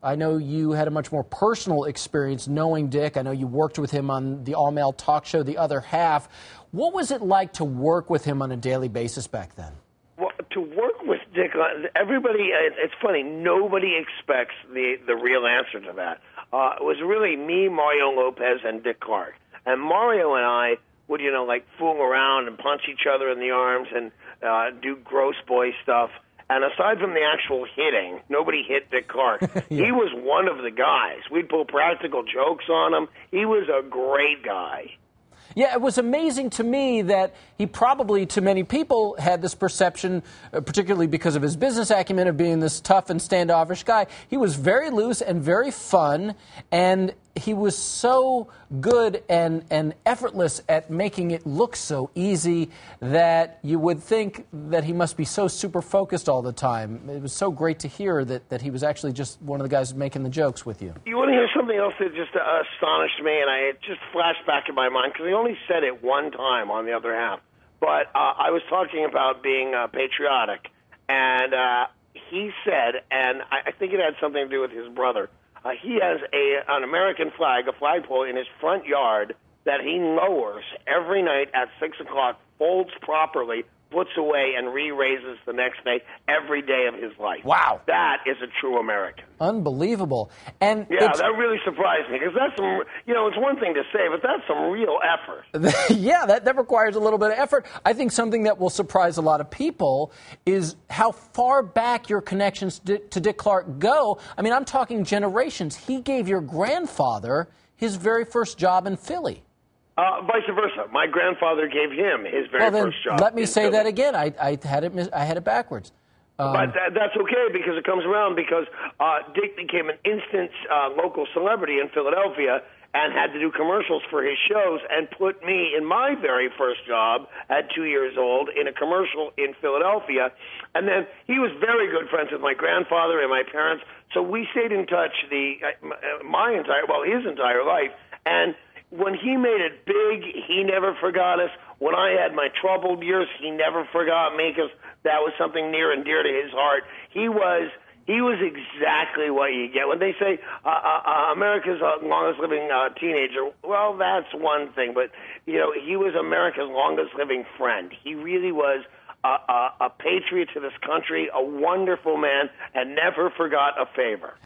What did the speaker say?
I know you had a much more personal experience knowing Dick. I know you worked with him on the all-male talk show, The Other Half. What was it like to work with him on a daily basis back then? Well, to work with Dick, everybody, it's funny, nobody expects the real answer to that. It was really me, Mario Lopez, and Dick Clark. And Mario and I would, like fool around and punch each other in the arms and do gross boy stuff. And aside from the actual hitting, nobody hit Dick Clark. Yeah. He was one of the guys. We'd pull practical jokes on him. He was a great guy. Yeah, it was amazing to me that he probably, to many people, had this perception, particularly because of his business acumen of being this tough and standoffish guy. He was very loose and very fun, and he was so good and effortless at making it look so easy that you would think that he must be so super focused all the time. It was so great to hear that he was actually just one of the guys making the jokes with you. You want to hear something else that just astonished me, and it just flashed back in my mind, because he only said it one time on The Other Half. But I was talking about being patriotic, and he said, and I think it had something to do with his brother, he has an American flag, a flagpole in his front yard that he lowers every night at 6 o'clock, folds properly, puts away, and re-raises the next day every day of his life. Wow. That is a true American. Unbelievable. And yeah, that really surprised me, because that's some, it's one thing to say, but that's some real effort. Yeah, that requires a little bit of effort. I think something that will surprise a lot of people is how far back your connections to Dick Clark go. I mean, I'm talking generations. He gave your grandfather his very first job in Philly. Vice versa. My grandfather gave him his very first job. Let me say that again. I had it backwards. But that's okay, because it comes around, because Dick became an instant local celebrity in Philadelphia and had to do commercials for his shows, and put me in my very first job at 2 years old in a commercial in Philadelphia. And then he was very good friends with my grandfather and my parents, so we stayed in touch his entire life. And when he made it big, he never forgot us. When I had my troubled years, he never forgot me, because that was something near and dear to his heart. He was exactly what you get. When they say America's longest living teenager, well, that's one thing. But, he was America's longest living friend. He really was a patriot to this country, a wonderful man, and never forgot a favor.